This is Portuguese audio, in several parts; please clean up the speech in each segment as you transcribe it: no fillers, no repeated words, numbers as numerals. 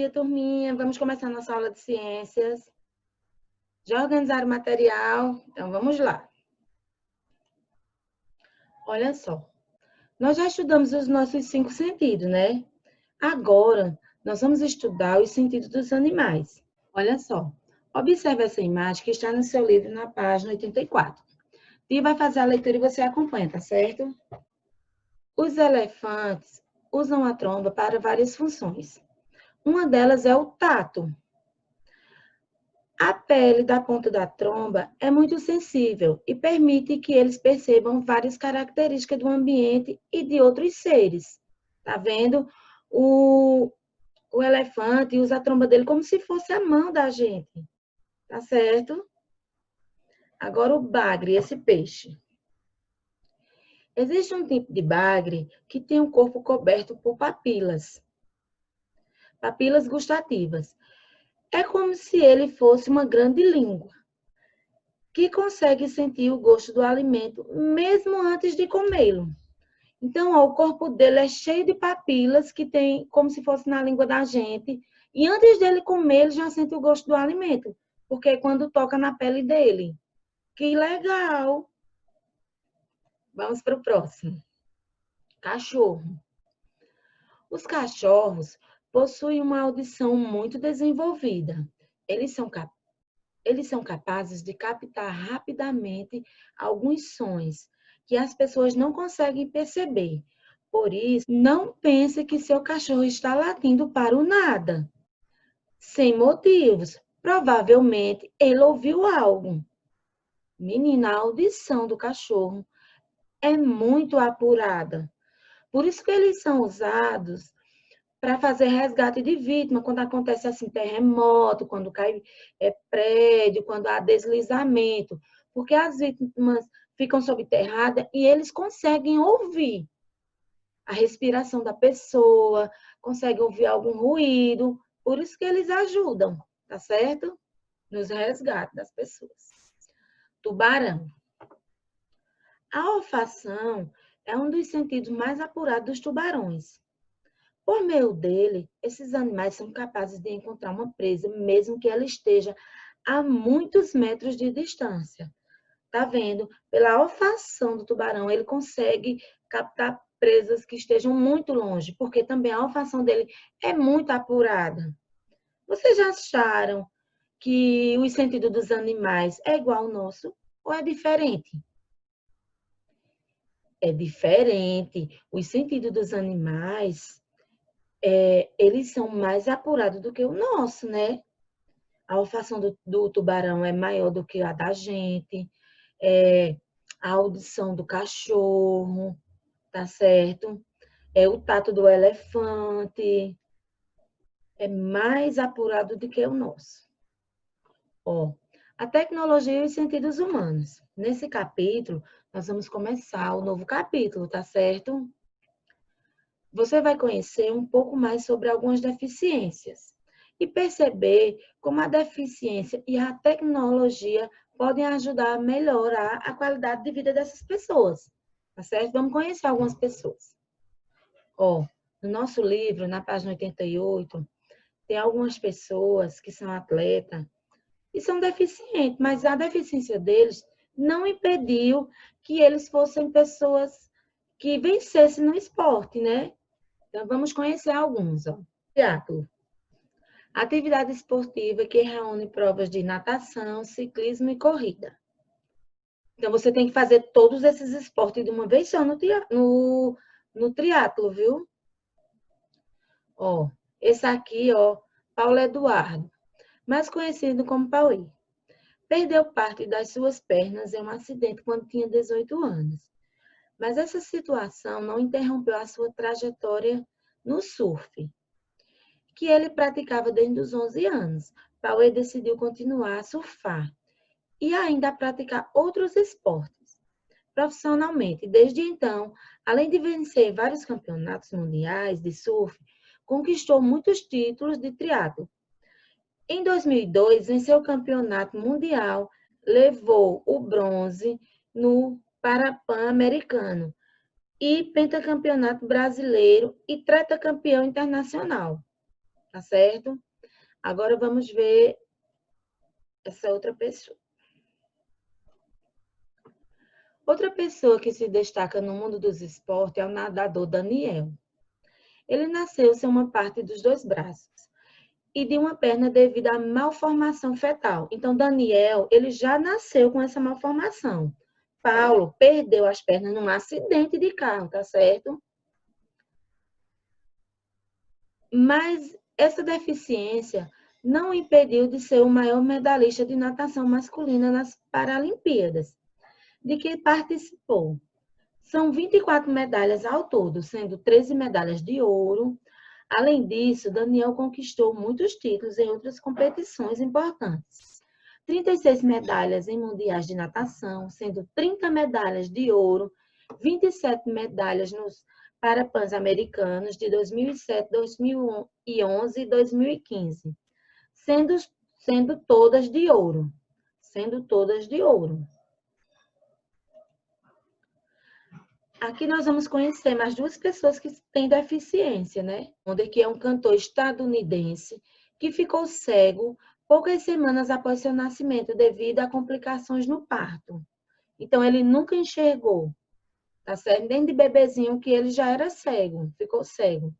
dia, turminha. Vamos começar nossa aula de ciências. Já organizaram o material? Então, vamos lá. Olha só. Nós já estudamos os nossos 5 sentidos, né? Agora, nós vamos estudar os sentidos dos animais. Olha só. Observe essa imagem que está no seu livro, na página 84. E vai fazer a leitura e você acompanha, tá certo? Os elefantes usam a tromba para várias funções. Uma delas é o tato. A pele da ponta da tromba é muito sensível e permite que eles percebam várias características do ambiente e de outros seres. Tá vendo? O elefante usa a tromba dele como se fosse a mão da gente. Tá certo? Agora o bagre, esse peixe. Existe um tipo de bagre que tem o corpo coberto por papilas gustativas. É como se ele fosse uma grande língua, que consegue sentir o gosto do alimento mesmo antes de comê-lo. Então, ó, o corpo dele é cheio de papilas que tem como se fosse na língua da gente, e antes dele comer, ele já sente o gosto do alimento, porque é quando toca na pele dele. Que legal! Vamos para o próximo. Cachorro. Os cachorros possuem uma audição muito desenvolvida. Eles são capazes de captar rapidamente alguns sons que as pessoas não conseguem perceber. Por isso, não pense que seu cachorro está latindo para o nada, sem motivos. Provavelmente ele ouviu algo. Menina, a audição do cachorro é muito apurada. Por isso que eles são usados para fazer resgate de vítima, quando acontece assim terremoto, quando cai prédio, quando há deslizamento, porque as vítimas ficam subterradas e eles conseguem ouvir a respiração da pessoa, conseguem ouvir algum ruído, por isso que eles ajudam, tá certo? Nos resgates das pessoas. Tubarão. A olfação é um dos sentidos mais apurados dos tubarões. Por meio dele, esses animais são capazes de encontrar uma presa, mesmo que ela esteja a muitos metros de distância. Tá vendo? Pela olfação do tubarão, ele consegue captar presas que estejam muito longe, porque também a olfação dele é muito apurada. Vocês já acharam que o sentido dos animais é igual ao nosso ou é diferente? É diferente. O sentido dos animais eles são mais apurados do que o nosso, né? A olfação do tubarão é maior do que a da gente, a audição do cachorro, tá certo? O tato do elefante é mais apurado do que o nosso. Ó, a tecnologia e os sentidos humanos. Nesse capítulo, nós vamos começar o novo capítulo, tá certo? Você vai conhecer um pouco mais sobre algumas deficiências e perceber como a deficiência e a tecnologia podem ajudar a melhorar a qualidade de vida dessas pessoas, tá certo? Vamos conhecer algumas pessoas. Ó, no nosso livro, na página 88, tem algumas pessoas que são atletas e são deficientes, mas a deficiência deles não impediu que eles fossem pessoas que vencessem no esporte, né? Então, vamos conhecer alguns. Ó. Triatlo. Atividade esportiva que reúne provas de natação, ciclismo e corrida. Então, você tem que fazer todos esses esportes de uma vez só no triatlo, viu? Ó, esse aqui, ó, Paulo Eduardo, mais conhecido como Pauí. Perdeu parte das suas pernas em um acidente quando tinha 18 anos. Mas essa situação não interrompeu a sua trajetória no surf, que ele praticava desde os 11 anos. Pauê decidiu continuar a surfar e ainda a praticar outros esportes profissionalmente. Desde então, além de vencer vários campeonatos mundiais de surf, conquistou muitos títulos de triatlo. Em 2002, venceu o campeonato mundial, levou o bronze no Parapan-Americano e pentacampeonato brasileiro e tetracampeão internacional. tá certo? Agora vamos ver essa outra pessoa. Outra pessoa que se destaca no mundo dos esportes é o nadador Daniel. Ele nasceu sem uma parte dos dois braços e de uma perna devido à malformação fetal. Então, Daniel, ele já nasceu com essa malformação. Paulo perdeu as pernas num acidente de carro, tá certo? Mas essa deficiência não o impediu de ser o maior medalhista de natação masculina nas Paralimpíadas, de que participou. São 24 medalhas ao todo, sendo 13 medalhas de ouro. Além disso, Daniel conquistou muitos títulos em outras competições importantes. 36 medalhas em mundiais de natação, sendo 30 medalhas de ouro, 27 medalhas nos Pan-Americanos de 2007, 2011 e 2015, sendo todas de ouro. Sendo todas de ouro. Aqui nós vamos conhecer mais duas pessoas que têm deficiência, né? Onde que é um cantor estadunidense que ficou cego poucas semanas após seu nascimento devido a complicações no parto. Então ele nunca enxergou, tá certo? Nem de bebezinho que ele já era cego, ficou cego.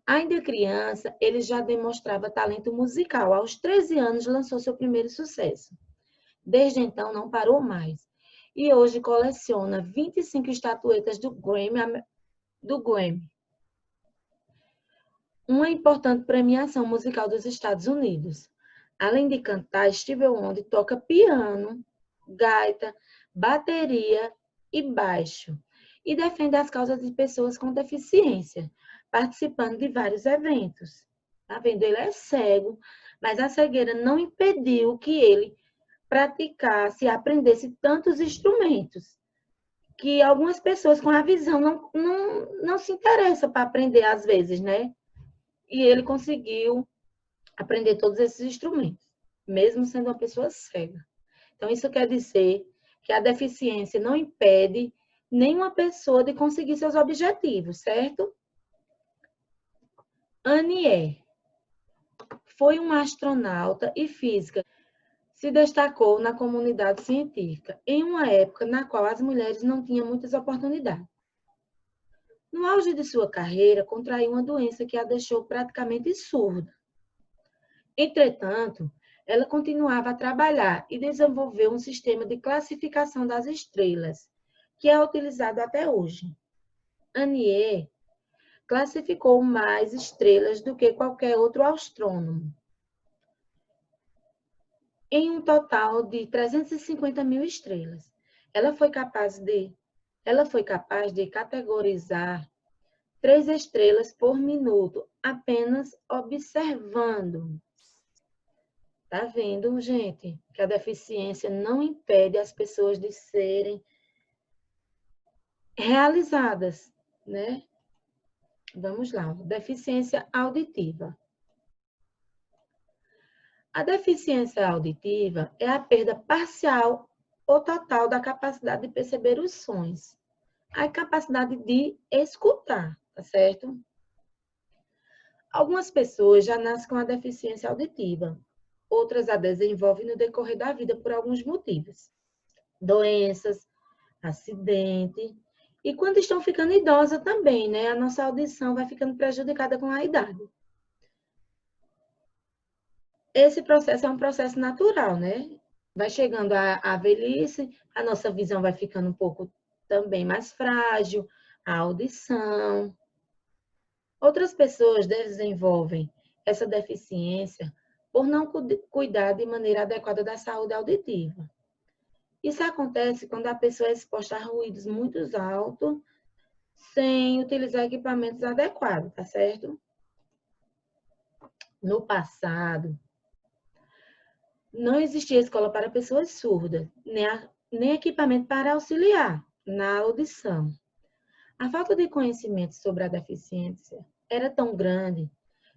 Ainda criança, ele já demonstrava talento musical. Aos 13 anos lançou seu primeiro sucesso. Desde então não parou mais. E hoje coleciona 25 estatuetas do Grammy, uma importante premiação musical dos Estados Unidos. Além de cantar, Stevie Wonder toca piano, gaita, bateria e baixo e defende as causas de pessoas com deficiência, participando de vários eventos. Tá vendo? Ele é cego, mas a cegueira não impediu que ele praticasse e aprendesse tantos instrumentos, que algumas pessoas com a visão não se interessam para aprender às vezes, né? E ele conseguiu aprender todos esses instrumentos, mesmo sendo uma pessoa cega. Então, isso quer dizer que a deficiência não impede nenhuma pessoa de conseguir seus objetivos, certo? Annie foi uma astronauta e física. Se destacou na comunidade científica, em uma época na qual as mulheres não tinham muitas oportunidades. No auge de sua carreira, contraiu uma doença que a deixou praticamente surda. Entretanto, ela continuava a trabalhar e desenvolveu um sistema de classificação das estrelas, que é utilizado até hoje. Annie classificou mais estrelas do que qualquer outro astrônomo, em um total de 350 mil estrelas. Ela foi capaz de categorizar 3 estrelas por minuto, apenas observando. Tá vendo, gente? Que a deficiência não impede as pessoas de serem realizadas, né? Vamos lá. Deficiência auditiva. A deficiência auditiva é a perda parcial ou total da capacidade de perceber os sons, a capacidade de escutar, tá certo? Algumas pessoas já nascem com a deficiência auditiva, outras a desenvolvem no decorrer da vida por alguns motivos. Doenças, acidente, e quando estão ficando idosas também, né? A nossa audição vai ficando prejudicada com a idade. Esse processo é um processo natural, né? Vai chegando a velhice, a nossa visão vai ficando um pouco também mais frágil, a audição. Outras pessoas desenvolvem essa deficiência por não cuidar de maneira adequada da saúde auditiva. Isso acontece quando a pessoa é exposta a ruídos muito altos, sem utilizar equipamentos adequados, tá certo? No passado, não existia escola para pessoas surdas, nem equipamento para auxiliar na audição. A falta de conhecimento sobre a deficiência era tão grande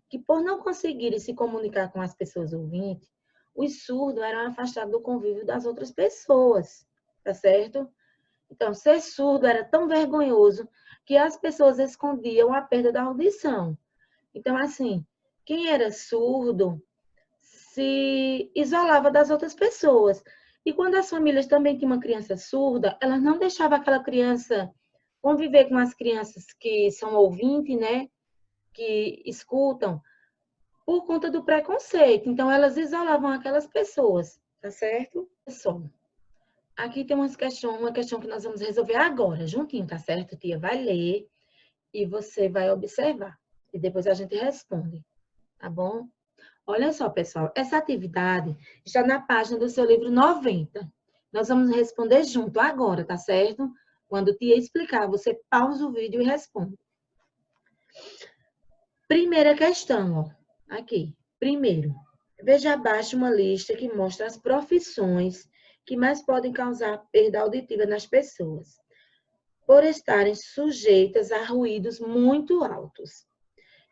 que, por não conseguirem se comunicar com as pessoas ouvintes, os surdos eram afastados do convívio das outras pessoas, tá certo? Então, ser surdo era tão vergonhoso que as pessoas escondiam a perda da audição. Então, assim, quem era surdo se isolava das outras pessoas. E quando as famílias também tinham uma criança surda, elas não deixavam aquela criança conviver com as crianças que são ouvintes, né? Que escutam, por conta do preconceito. Então, elas isolavam aquelas pessoas, tá certo? Pessoal, aqui tem uma questão que nós vamos resolver agora, juntinho, tá certo? Tia vai ler e você vai observar. E depois a gente responde, tá bom? Olha só, pessoal, essa atividade está na página do seu livro 90. Nós vamos responder junto agora, tá certo? Quando tia explicar, você pausa o vídeo e responde. Primeira questão, ó. Aqui. Primeiro, veja abaixo uma lista que mostra as profissões que mais podem causar perda auditiva nas pessoas, por estarem sujeitas a ruídos muito altos.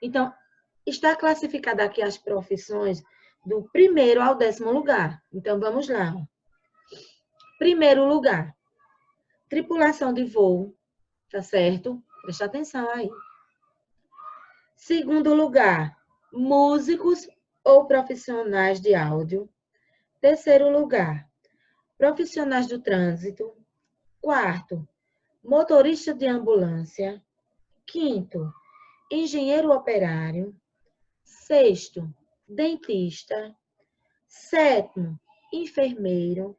Então, está classificada aqui as profissões do primeiro ao 10º lugar. Então, vamos lá. Primeiro lugar, tripulação de voo, tá certo? Presta atenção aí. Segundo lugar, músicos ou profissionais de áudio. Terceiro lugar, profissionais do trânsito. Quarto, motorista de ambulância. Quinto, engenheiro operário. Sexto, dentista. Sétimo, enfermeiro.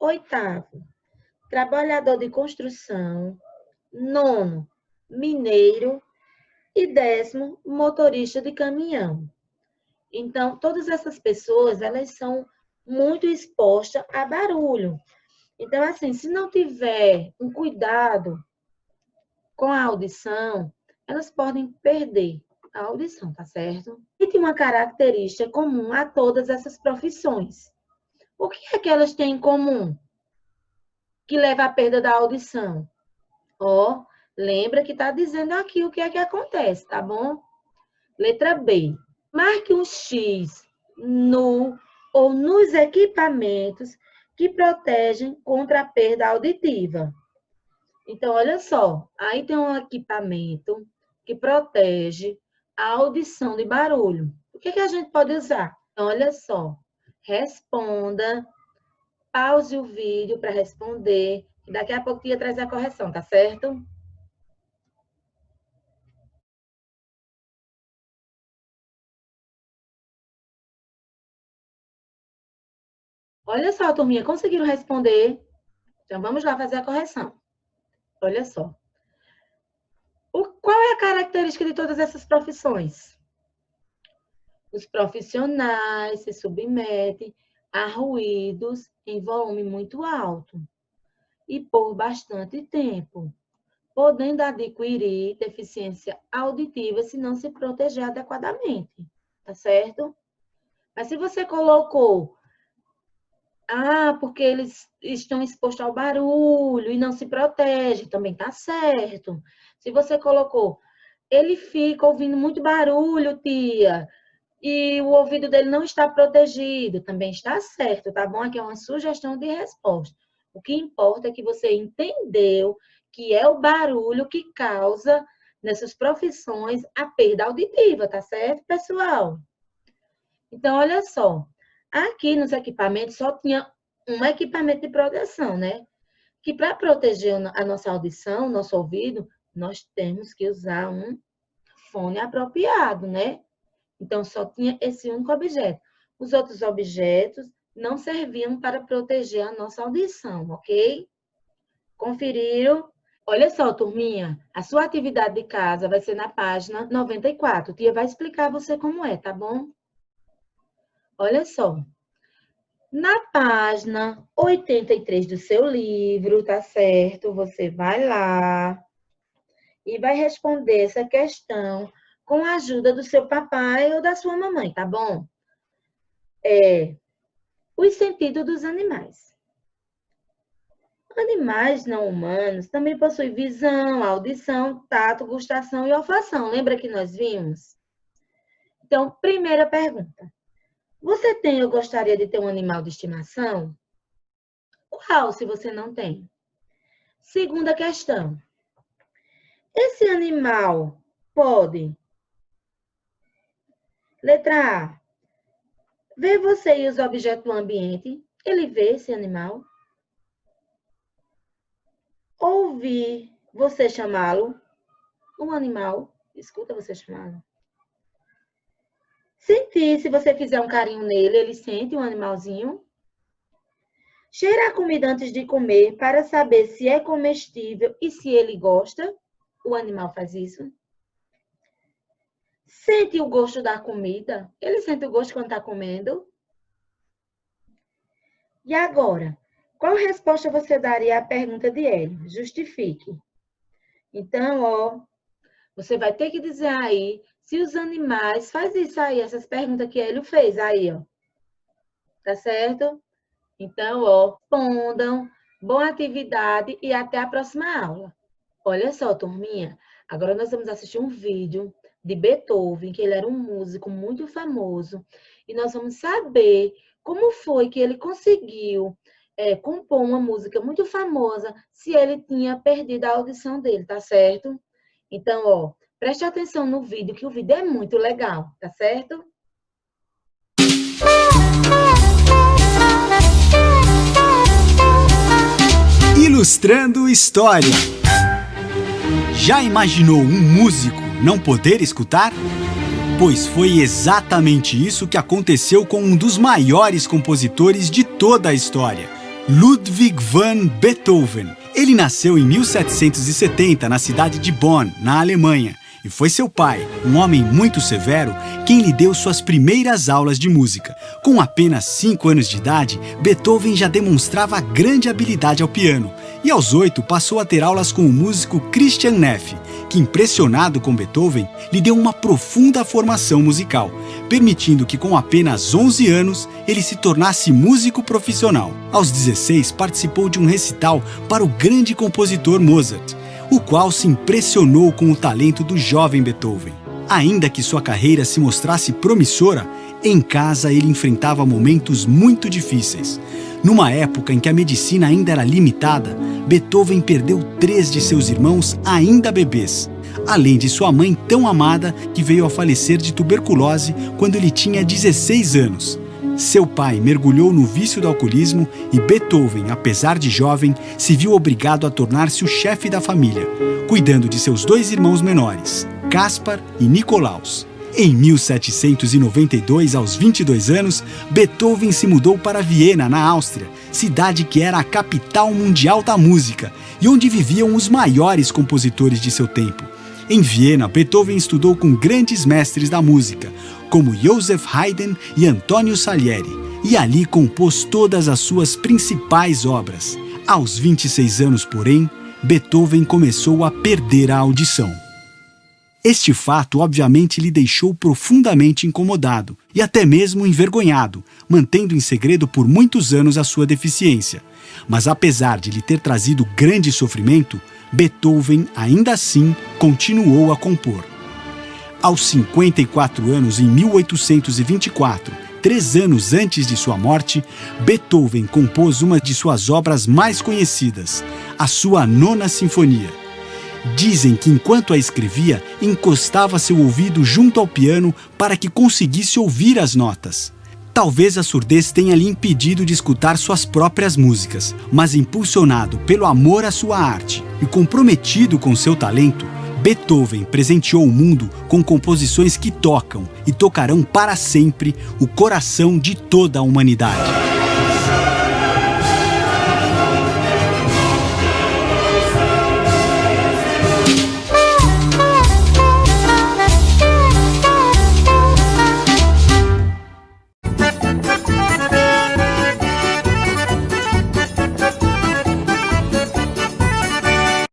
Oitavo, trabalhador de construção. Nono, mineiro. E 10º, motorista de caminhão. Então, todas essas pessoas, elas são muito expostas a barulho. Então, assim, se não tiver um cuidado com a audição, elas podem perder a audição, tá certo? E tem uma característica comum a todas essas profissões. O que é que elas têm em comum que leva à perda da audição? Ó, lembra que está dizendo aqui o que é que acontece, tá bom? Letra B. Marque um X no ou nos equipamentos que protegem contra a perda auditiva. Então, olha só, aí tem um equipamento que protege a audição de barulho. O que a gente pode usar? Então, olha só, responda, pause o vídeo para responder, e daqui a pouco ia trazer a correção, tá certo? Olha só, turminha, conseguiram responder? Então, vamos lá fazer a correção. Olha só. Qual é a característica de todas essas profissões? Os profissionais se submetem a ruídos em volume muito alto e por bastante tempo, podendo adquirir deficiência auditiva se não se proteger adequadamente, tá certo? Mas se você colocou, porque eles estão expostos ao barulho e não se protege, também tá certo. Se você colocou, ele fica ouvindo muito barulho, tia, e o ouvido dele não está protegido, também está certo, tá bom? Aqui é uma sugestão de resposta. O que importa é que você entendeu que é o barulho que causa nessas profissões a perda auditiva, tá certo, pessoal? Então, olha só, aqui nos equipamentos só tinha um equipamento de proteção, né? Que para proteger a nossa audição, nosso ouvido, nós temos que usar um fone apropriado, né? Então, só tinha esse único objeto. Os outros objetos não serviam para proteger a nossa audição, ok? Conferiram? Olha só, turminha, a sua atividade de casa vai ser na página 94. Tia vai explicar a você como é, tá bom? Olha só. Na página 83 do seu livro, tá certo? Você vai lá e vai responder essa questão com a ajuda do seu papai ou da sua mamãe, tá bom? Os sentidos dos animais. Animais não humanos também possuem visão, audição, tato, gustação e olfação. Lembra que nós vimos? Então, primeira pergunta. Você tem ou gostaria de ter um animal de estimação? Qual, se você não tem? Segunda questão. Esse animal pode Letra A. Vê você e os objetos do ambiente. Ele vê esse animal. Ouvir você chamá-lo. Um animal escuta você chamá-lo. Sentir, se você fizer um carinho nele, ele sente um animalzinho. Cheirar a comida antes de comer para saber se é comestível e se ele gosta. O animal faz isso. Sente o gosto da comida. Ele sente o gosto quando está comendo. E agora, qual resposta você daria à pergunta de Hélio? Justifique. Então, ó, você vai ter que dizer aí se os animais... Faz isso aí, essas perguntas que Hélio fez aí, ó. Tá certo? Então, ó, respondam, boa atividade e até a próxima aula. Olha só, turminha, agora nós vamos assistir um vídeo de Beethoven, que ele era um músico muito famoso, e nós vamos saber como foi que ele conseguiu compor uma música muito famosa se ele tinha perdido a audição dele, tá certo? Então, ó, preste atenção no vídeo, que o vídeo é muito legal, tá certo? Ilustrando História. Já imaginou um músico não poder escutar? Pois foi exatamente isso que aconteceu com um dos maiores compositores de toda a história, Ludwig van Beethoven. Ele nasceu em 1770 na cidade de Bonn, na Alemanha, e foi seu pai, um homem muito severo, quem lhe deu suas primeiras aulas de música. Com apenas 5 anos de idade, Beethoven já demonstrava grande habilidade ao piano, e aos 8 passou a ter aulas com o músico Christian Neff, que, impressionado com Beethoven, lhe deu uma profunda formação musical, permitindo que com apenas 11 anos ele se tornasse músico profissional. Aos 16 participou de um recital para o grande compositor Mozart, o qual se impressionou com o talento do jovem Beethoven. Ainda que sua carreira se mostrasse promissora, em casa ele enfrentava momentos muito difíceis. Numa época em que a medicina ainda era limitada, Beethoven perdeu 3 de seus irmãos ainda bebês, além de sua mãe tão amada que veio a falecer de tuberculose quando ele tinha 16 anos. Seu pai mergulhou no vício do alcoolismo e Beethoven, apesar de jovem, se viu obrigado a tornar-se o chefe da família, cuidando de seus 2 irmãos menores, Caspar e Nicolaus. Em 1792, aos 22 anos, Beethoven se mudou para Viena, na Áustria, cidade que era a capital mundial da música e onde viviam os maiores compositores de seu tempo. Em Viena, Beethoven estudou com grandes mestres da música, como Joseph Haydn e Antonio Salieri, e ali compôs todas as suas principais obras. Aos 26 anos, porém, Beethoven começou a perder a audição. Este fato, obviamente, lhe deixou profundamente incomodado e até mesmo envergonhado, mantendo em segredo por muitos anos a sua deficiência. Mas apesar de lhe ter trazido grande sofrimento, Beethoven, ainda assim, continuou a compor. Aos 54 anos, em 1824, 3 anos antes de sua morte, Beethoven compôs uma de suas obras mais conhecidas, a sua 9ª Sinfonia. Dizem que enquanto a escrevia, encostava seu ouvido junto ao piano para que conseguisse ouvir as notas. Talvez a surdez tenha lhe impedido de escutar suas próprias músicas, mas impulsionado pelo amor à sua arte e comprometido com seu talento, Beethoven presenteou o mundo com composições que tocam e tocarão para sempre o coração de toda a humanidade.